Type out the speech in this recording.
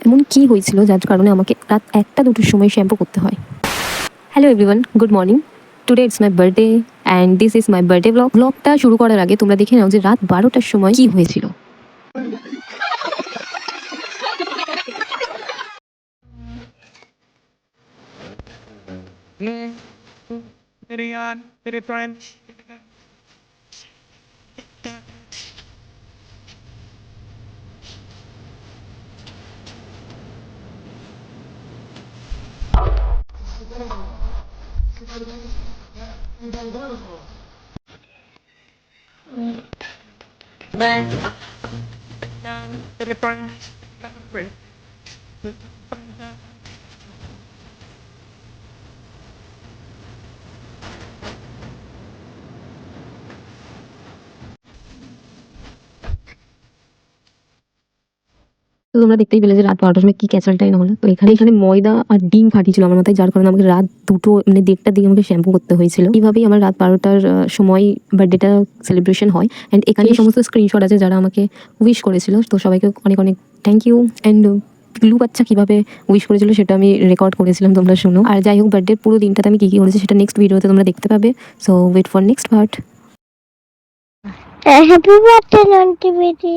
এমন কি হয়েছিল যার কারণে আমাকে রাত 1টা-2টোর সময় শ্যাম্পু করতে হয়। Hello everyone, good morning. Today it's my birthday and this is my birthday blog. ব্লগটা শুরু করার আগে তোমরা দেখে নাও যে রাত 12টার সময় কি হয়েছিল। তো তোমরা দেখতেই পেলে যে রাত 12টার সময় কি ক্যাচালটাই না হলো। তো এখানে ময়দা আর ডিম ফাটিয়েছিল আমার মাথায়, যার কারণে আমাকে রাত 2টো মানে 1:30টার দিকে আমাকে শ্যাম্পু করতে হয়েছিল। এইভাবেই আমার রাত 12টার সময় বার্থডেটা সেলিব্রেশন হয়। অ্যান্ড এখানে সমস্ত স্ক্রিনশট আছে যারা আমাকে উইশ করেছিল। তো সবাইকে অনেক অনেক থ্যাংক ইউ। অ্যান্ড পিলু বাচ্চা কীভাবে উইশ করেছিল সেটা আমি রেকর্ড করেছিলাম, তোমরা শুনো। আর যাই হোক, বার্থডের পুরো দিনটাতে আমি কী কী করেছি সেটা নেক্সট ভিডিওতে তোমরা দেখতে পাবে। So wait for next part. Happy birthday, Auntie Betty.